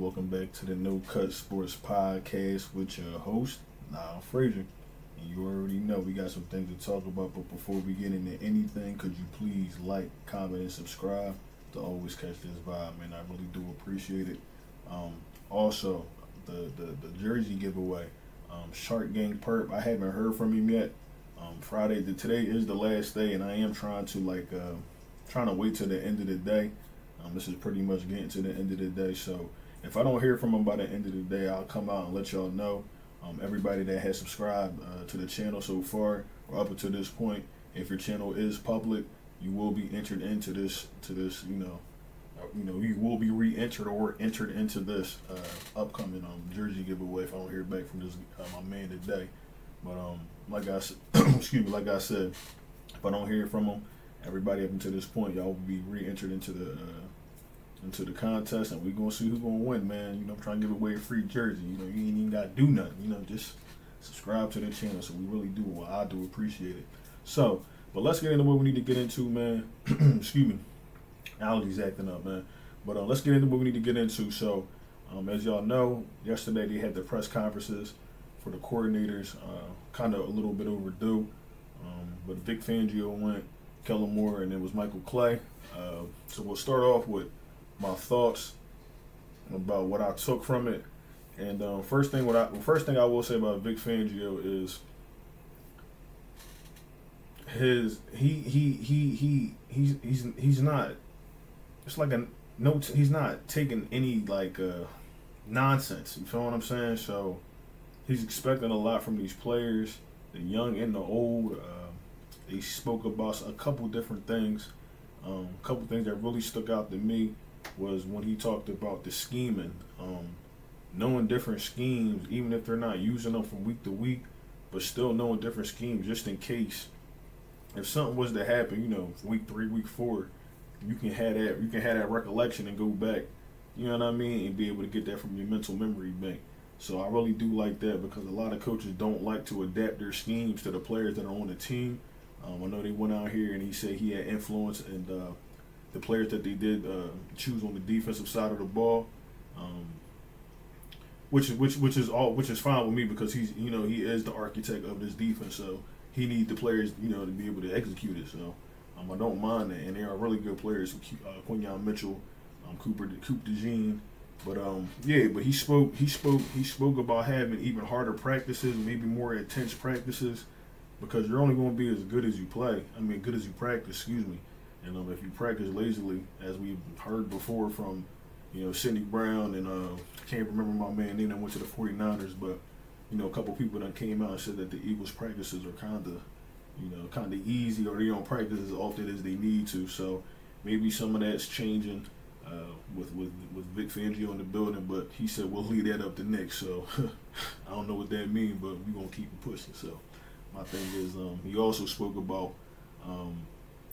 welcome back to the No Cut Sports Podcast with your host, Niall Frazier. And you already know we got some things to talk about, but before we get into anything, could you please like, comment, and subscribe to always catch this vibe, man? I really do appreciate it. Also, the jersey giveaway, Shark Gang Perp, I haven't heard from him yet. Today is the last day, and I am trying to wait till the end of the day. This is pretty much getting to the end of the day, so if I don't hear from him by the end of the day, I'll come out and let y'all know. Everybody that has subscribed to the channel so far, or up until this point, if your channel is public, you will be entered into this. You will be re-entered or entered into this upcoming jersey giveaway. If I don't hear back from this my man today, but like I said, like I said, if I don't hear from him, everybody up until this point, y'all will be re-entered into the contest, and we're gonna see who's gonna win, man. I'm trying to give away a free jersey. You ain't even gotta do nothing. Just subscribe to the channel. So we really do. Well, I do appreciate it. So, but let's get into what we need to get into, man. Excuse me, allergies acting up, man. But let's get into what we need to get into. So, as y'all know, yesterday they had the press conferences for the coordinators. Kind of a little bit overdue. But Vic Fangio went, Kellen Moore, and it was Michael Clay. So we'll start off with my thoughts about what I took from it. And first thing I will say about Vic Fangio is he's not, it's like he's not taking any nonsense. You feel what I'm saying? So he's expecting a lot from these players, the young and the old. They spoke about a couple different things. A couple things that really stuck out to me was when he talked about the scheming, knowing different schemes, even if they're not using them from week to week, but still knowing different schemes just in case if something was to happen, week 3, week 4, you can have that recollection and go back, you know what I mean, and be able to get that from your mental memory bank. So I really do like that because a lot of coaches don't like to adapt their schemes to the players that are on the team. I know they went out here and he said he had influence and the players that they did choose on the defensive side of the ball, which is fine with me because he is the architect of this defense, so he needs the players to be able to execute it. So I don't mind that, and they are really good players. Quinyon Mitchell, Cooper DeJean, but but he spoke about having even harder practices, maybe more intense practices. Because you're only going to be as good as you play. Good as you practice, excuse me. And if you practice lazily, as we've heard before from, Sidney Brown and I can't remember my man name that went to the 49ers, but, a couple people that came out and said that the Eagles practices are kind of easy, or they don't practice as often as they need to. So maybe some of that's changing with Vic Fangio in the building, but he said we'll leave that up to Nick. So I don't know what that means, but we're going to keep it pushing. So. My thing is, he also spoke about,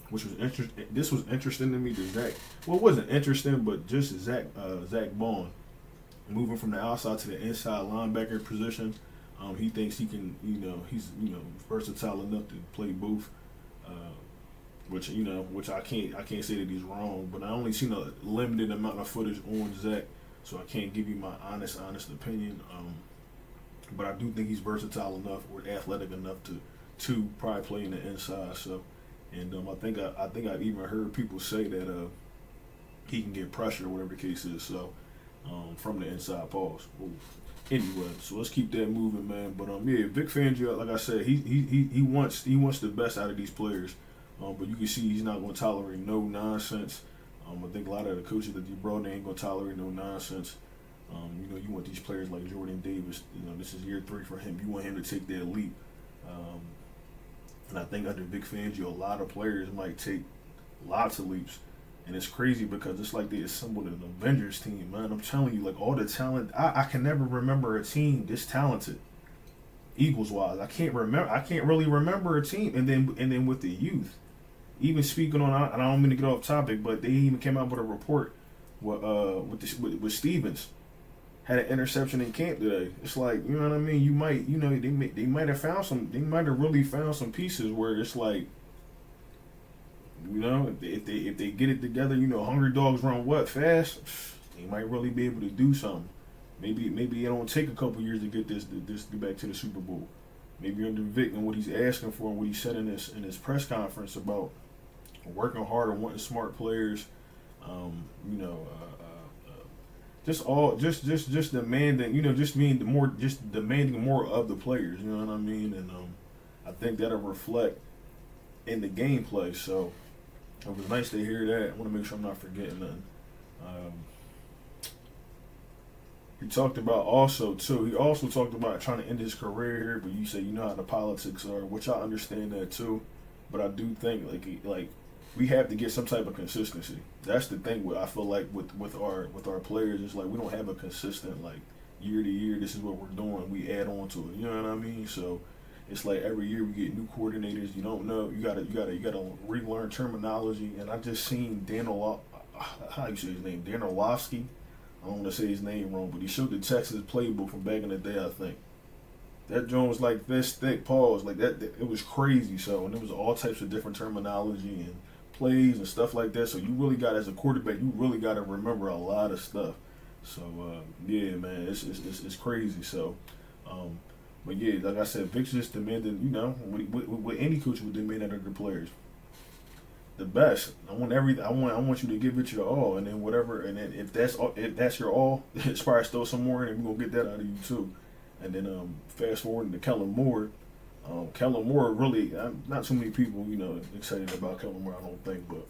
which was interesting. This was interesting to me. It wasn't interesting, but just Zach Bond moving from the outside to the inside linebacker position. He thinks he can, he's versatile enough to play both. Which I can't say that he's wrong, but I only seen a limited amount of footage on Zach, so I can't give you my honest opinion. But I do think he's versatile enough or athletic enough to probably play in the inside. So, and I think I've even heard people say that he can get pressure, whatever the case is. So, from the inside pause. Anyway, so let's keep that moving, man. But Vic Fangio, like I said, he wants the best out of these players. But you can see he's not going to tolerate no nonsense. I think a lot of the coaches that he brought in ain't going to tolerate no nonsense. You want these players like Jordan Davis. This is year 3 for him. You want him to take that leap. And I think under Vic Fangio, a lot of players might take lots of leaps. And it's crazy because it's like they assembled an Avengers team, man. I'm telling you, all the talent. I can never remember a team this talented, Eagles-wise. I can't really remember a team. And then with the youth, even speaking on, I don't mean to get off topic, but they even came out with a report with Stevens. Had an interception in camp today. It's like, you know what I mean? You might, they might have really found some pieces where it's like, if they get it together, hungry dogs run what, fast? He might really be able to do something. Maybe it don't take a couple years to get this back to the Super Bowl. Maybe under Vic and what he's asking for and what he said in his press conference about working hard and wanting smart players. You know, just demanding. You know, just demanding more of the players. You know what I mean? And I think that'll reflect in the gameplay. So it was nice to hear that. I want to make sure I'm not forgetting nothing. He talked about also too. He also talked about trying to end his career here, but you say you know how the politics are, which I understand that too. But I do think like we have to get some type of consistency. That's the thing. I feel like with our players, it's like we don't have a consistent like year to year. This is what we're doing. We add on to it. You know what I mean? So it's like every year we get new coordinators. You don't know. You gotta relearn terminology. And I just seen how you say his name? Dan Orlovsky. I don't want to say his name wrong, but he showed the Texas playbook from back in the day, I think. That joint was like this thick, pause, like that. It was crazy. So, and there was all types of different terminology and plays and stuff like that. So you really got, as a quarterback, you really got to remember a lot of stuff. So yeah, man, it's crazy. So, but yeah, like I said, Vic's just demanding, you know, what any coach would demand out of the players. The best. I want you to give it your all, and then whatever. And then if that's your all, it's probably still some more, and we're gonna get that out of you too. And then fast forward to Kellen Moore. Kellen Moore really, not too many people, you know, excited about Kellen Moore. I don't think, but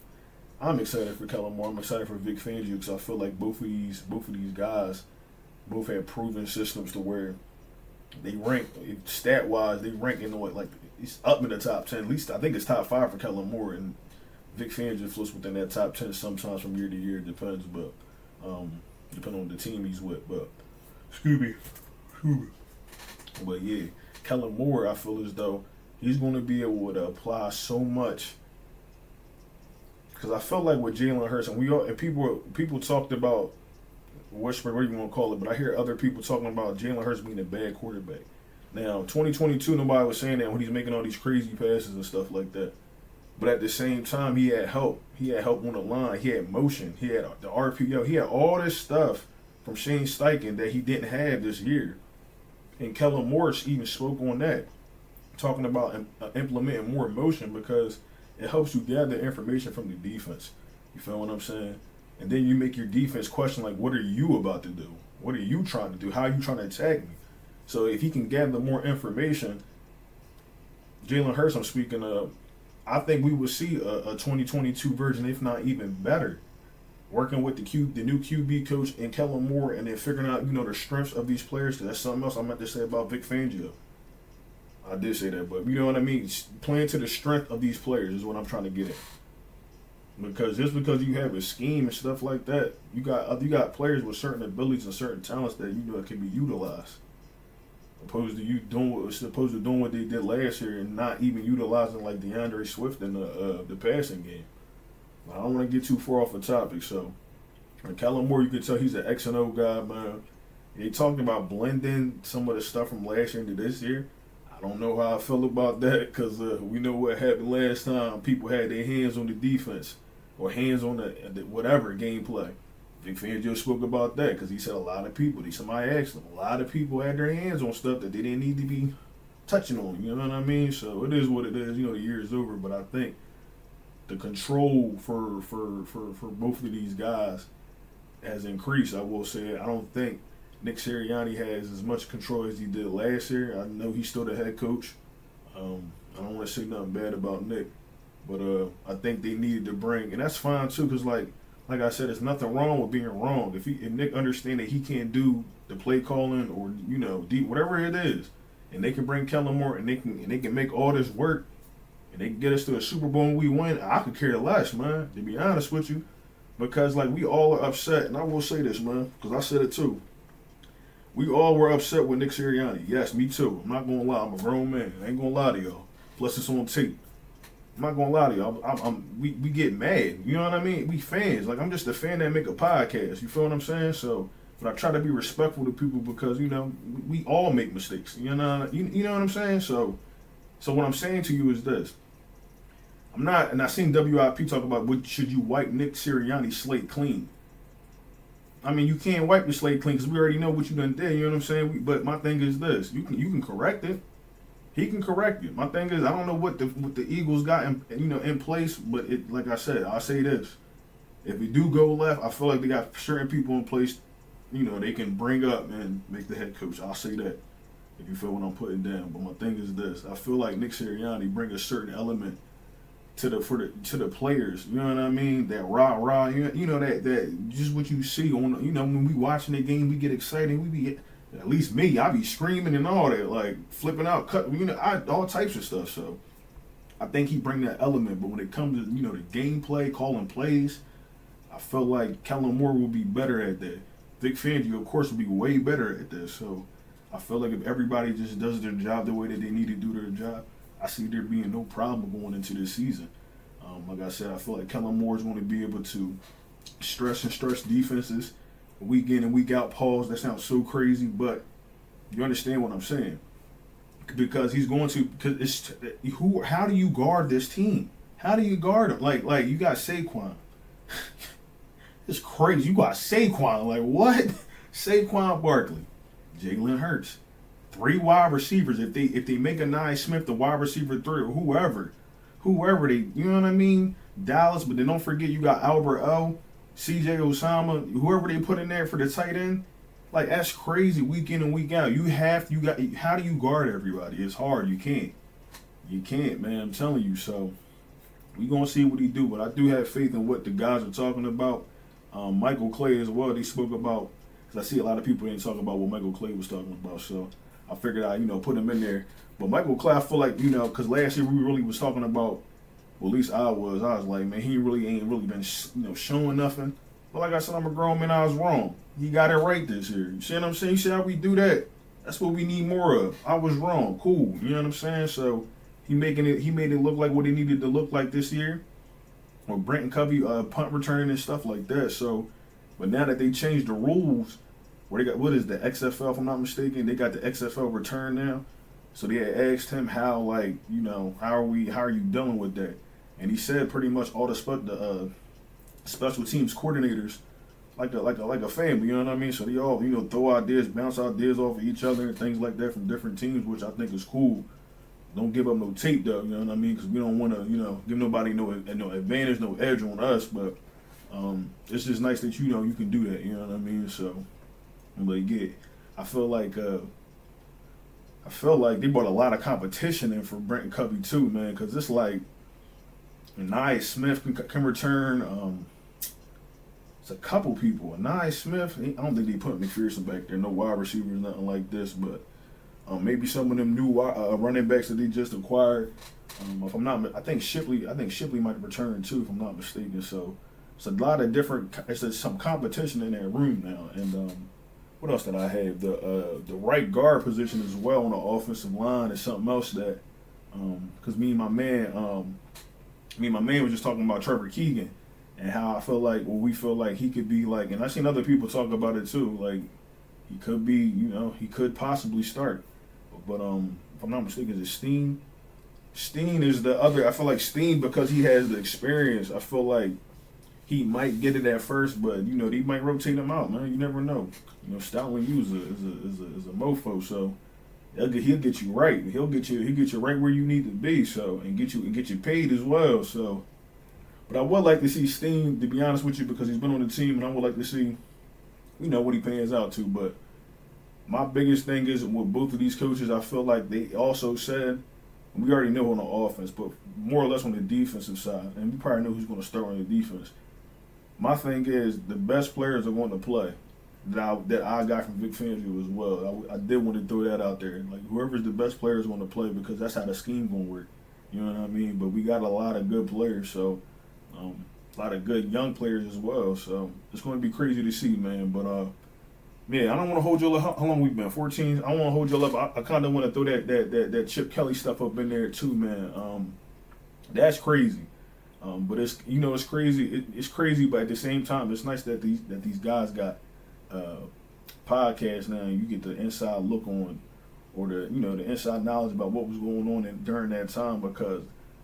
I'm excited for Kellen Moore. I'm excited for Vic Fangio because I feel like both of these guys both have proven systems to where they rank stat wise. They rank in the like it's up in the top 10. At least I think it's top 5 for Kellen Moore, and Vic Fangio floats within that top 10 sometimes from year to year. It depends, but depending on the team he's with. But Scooby. But yeah, Kellen Moore, I feel as though he's going to be able to apply so much. Because I felt like with Jalen Hurts, and people talked about whatever you want to call it, but I hear other people talking about Jalen Hurts being a bad quarterback. Now, 2022, nobody was saying that when he's making all these crazy passes and stuff like that. But at the same time, he had help. He had help on the line. He had motion. He had the RPO. He had all this stuff from Shane Steichen that he didn't have this year. And Kellen Moore even spoke on that, talking about implementing more motion because it helps you gather information from the defense. You feel what I'm saying? And then you make your defense question, like, what are you about to do? What are you trying to do? How are you trying to attack me? So if he can gather more information, Jalen Hurts, I'm speaking of, I think we will see a 2022 version, if not even better, working with the new QB coach and Kellen Moore, and then figuring out, you know, the strengths of these players. Because that's something else I meant to say about Vic Fangio. I did say that, but you know what I mean. Playing to the strength of these players is what I'm trying to get at. Because just because you have a scheme and stuff like that, you got players with certain abilities and certain talents that you know can be utilized. Opposed to doing what they did last year and not even utilizing like DeAndre Swift in the passing game. I don't want to get too far off the topic. So, Kellen Moore, you can tell he's an X and O guy, man. They talking about blending some of the stuff from last year into this year. I don't know how I feel about that because we know what happened last time. People had their hands on the defense or hands on the whatever gameplay. Vic Fangio spoke about that because he said a lot of people, somebody asked him, a lot of people had their hands on stuff that they didn't need to be touching on. You know what I mean? So it is what it is. You know, the year is over, but I think the control for both of these guys has increased. I will say I don't think Nick Sirianni has as much control as he did last year. I know he's still the head coach. I don't want to say nothing bad about Nick, but I think they needed to bring, and that's fine too, because like I said, there's nothing wrong with being wrong. If Nick understands that he can't do the play calling or you know whatever it is, and they can bring Kellen Moore and they can make all this work, and they can get us to a Super Bowl and we win, I could care less, man. To be honest with you, because like we all are upset, and I will say this, man, because I said it too. We all were upset with Nick Sirianni. Yes, me too. I'm not gonna lie. I'm a grown man. I ain't gonna lie to y'all. Plus, it's on tape. I'm not gonna lie to y'all. We get mad. You know what I mean? We fans. Like, I'm just a fan that make a podcast. You feel what I'm saying? So, but I try to be respectful to people because, you know, we all make mistakes. You know what I'm saying? So what I'm saying to you is this. I'm not, and I seen WIP talk about should you wipe Nick Sirianni's slate clean. I mean, you can't wipe the slate clean because we already know what you done did. You know what I'm saying? But my thing is this: you can correct it. He can correct it. My thing is, I don't know what the Eagles got in place, but it, like I said, I'll say this: if we do go left, I feel like they got certain people in place. They can bring up and make the head coach. I'll say that. If you feel what I'm putting down, but my thing is this: I feel like Nick Sirianni bring a certain element to the players. You know what I mean? That rah. That just what you see on. When we watching the game, we get excited. We be, at least me, I be screaming and all that, like flipping out, cut. All types of stuff. So I think he bring that element. But when it comes to the gameplay, calling plays, I feel like Kellen Moore will be better at that. Vic Fangio, of course, will be way better at this. So I feel like if everybody just does their job the way that they need to do their job, I see there being no problem going into this season. Like I said, I feel like Kellen Moore is going to be able to stress defenses week in and week out. Pause. That sounds so crazy, but you understand what I'm saying. Because he's going to. Because how do you guard this team? How do you guard them? Like you got Saquon. It's crazy. You got Saquon. Like what? Saquon Barkley, Jalen Hurts, 3 wide receivers. If they make a Nye Smith the wide receiver 3 or whoever they, you know what I mean? Dallas, but then don't forget you got Albert O, CJ Osama, whoever they put in there for the tight end. Like that's crazy week in and week out. How do you guard everybody? It's hard. You can't, man. I'm telling you. So we gonna see what he do, but I do have faith in what the guys are talking about. Michael Clay as well. They spoke about, because I see a lot of people didn't talk about what Michael Clay was talking about. So I figured I'd put him in there. But Michael Clay, I feel like because last year we really was talking about, well, at least I was like, man, he ain't really been showing nothing. But like I said, I'm a grown man. I was wrong. He got it right this year. You see what I'm saying? You see how we do that? That's what we need more of. I was wrong. Cool. You know what I'm saying? So he made it look like what it needed to look like this year. Or Brenton Covey punt returning and stuff like that. So, but now that they changed the rules, where they got, what is the XFL, if I'm not mistaken, they got the XFL return now. So they had asked him how are you dealing with that? And he said pretty much all the special teams coordinators like a family, you know what I mean? So they all throw ideas, bounce ideas off of each other and things like that from different teams, which I think is cool. Don't give up no tape though, you know what I mean? Because we don't want to give nobody no advantage, no edge on us. But it's just nice that you can do that, you know what I mean? So I feel like they brought a lot of competition in for Brenton Covey too, man. Because it's like Nye Smith can return. It's a couple people. Nye Smith, I don't think they put McPherson back there. No wide receivers, nothing like this. But maybe some of them new running backs that they just acquired. If I'm not, I think Shipley might return too, if I'm not mistaken. So it's a lot of different. It's some competition in that room now. And what else did I have? The right guard position as well on the offensive line is something else that because me and my man was just talking about Trevor Keegan and how I feel like we feel like he could be like, and I've seen other people talk about it too. Like he could be, he could possibly start. But if I'm not mistaken, is it Steen? Steen is the other. I feel like Steen, because he has the experience, I feel like he might get it at first, but they might rotate him out, man. You never know. Stoutland is a mofo, so he'll get you right. He'll get you right where you need to be, so and get you paid as well. So, but I would like to see Steen, to be honest with you, because he's been on the team, and I would like to see, what he pans out to. But my biggest thing is with both of these coaches, I feel like they also said, we already know on the offense, but more or less on the defensive side, and we probably know who's going to start on the defense. My thing is the best players are going to play that I got from Vic Fangio as well. I did want to throw that out there. Like whoever's the best player is going to play because that's how the scheme going to work. You know what I mean? But we got a lot of good players, so a lot of good young players as well. So it's going to be crazy to see, man. But I don't want to hold you up. How long we been? 14. I want to hold you up. I kind of want to throw that Chip Kelly stuff up in there too, man. That's crazy. But it's it's crazy. It's crazy, but at the same time, it's nice that these guys got podcasts now. And you get the inside look on, or the inside knowledge about what was going on during that time, because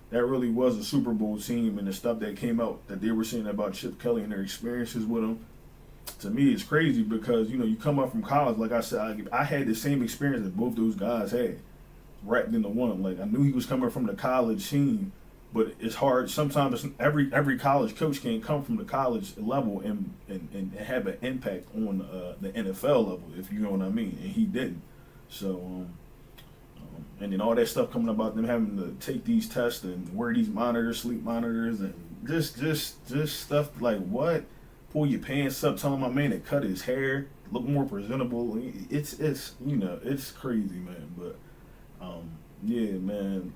that really was a Super Bowl team, and the stuff that came out that they were saying about Chip Kelly and their experiences with him. to me, it's crazy because you come up from college. Like I said, I had the same experience that both those guys had, wrapped into one. Like I knew he was coming from the college scene, but it's hard. Sometimes every college coach can't come from the college level and have an impact on the NFL level, if you know what I mean. And he didn't. So and then all that stuff coming about them having to take these tests and wear these monitors, sleep monitors, and just stuff like what? Pull your pants up, telling my man to cut his hair, look more presentable. It's it's crazy, man. But yeah, man.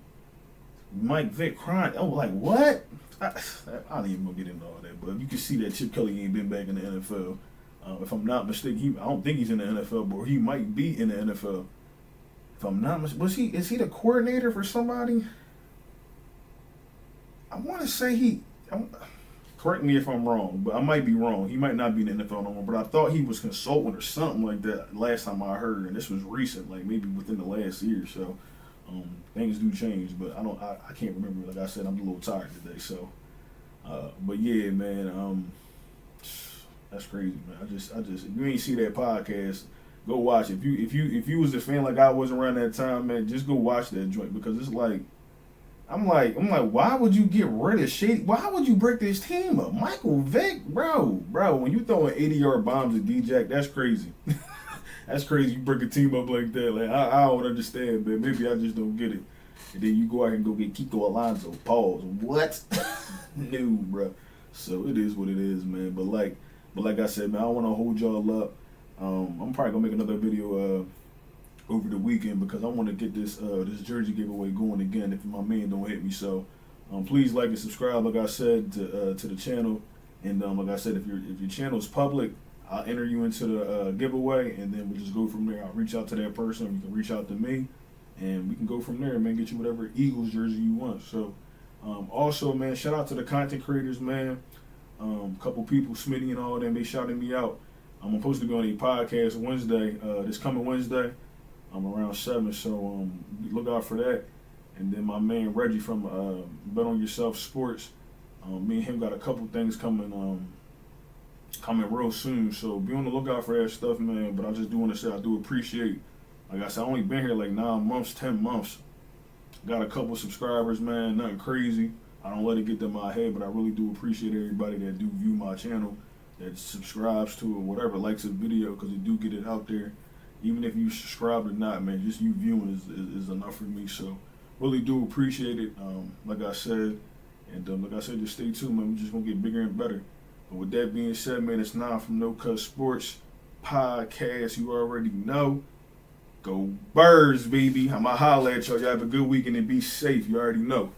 Mike Vick crying. Oh, like what? I don't even gonna get into all that. But you can see that Chip Kelly ain't been back in the NFL. If I'm not mistaken, I don't think he's in the NFL, but he might be in the NFL. If I'm not mistaken, is he the coordinator for somebody? I want to say correct me if I'm wrong, but I might be wrong. He might not be in the NFL no more, but I thought he was consultant or something like that last time I heard, and this was recent, like maybe within the last year. So things do change, but I can't remember. Like I said, I'm a little tired today. So, but yeah, man, that's crazy, man. I just if you ain't see that podcast, go watch it. If you was a fan like I was around that time, man, just go watch that joint because it's like. I'm like, why would you get rid of Shady? Why would you break this team up? Michael Vick, bro, when you throwing 80-yard bombs at D-Jack, that's crazy. That's crazy. You break a team up like that. Like, I don't understand, man. Maybe I just don't get it. And then you go out and go get Kiko Alonso. Pause. What? No, bro. So it is what it is, man. But like I said, man, I don't want to hold y'all up. I'm probably gonna make another video over the weekend because I want to get this jersey giveaway going again if my man don't hit me. So please like and subscribe, like I said, to the channel. And like I said, if your channel is public, I'll enter you into the giveaway, and then we'll just go from there. I'll reach out to that person, you can reach out to me, and we can go from there, man. Get you whatever Eagles jersey you want. So also, man, shout out to the content creators, man. Couple people, Smitty and all of them, they shouted me out. I'm supposed to be on a podcast Wednesday, this coming Wednesday. I'm around 7, so look out for that. And then my man Reggie from Bet on Yourself Sports, me and him got a couple things coming real soon. So be on the lookout for that stuff, man. But I just do want to say I do appreciate. Like I said, I only been here like 9 months, 10 months. Got a couple subscribers, man. Nothing crazy. I don't let it get to my head, but I really do appreciate everybody that do view my channel, that subscribes to it, whatever, likes the video, because it do get it out there. Even if you subscribe or not, man, just you viewing is enough for me. So really do appreciate it. Like I said, and like I said, just stay tuned, man. We're just gonna get bigger and better. But with that being said, man, it's Nine from No Cut Sports Podcast. You already know. Go Birds, baby. I'ma holler at y'all. Y'all have a good weekend and be safe. You already know.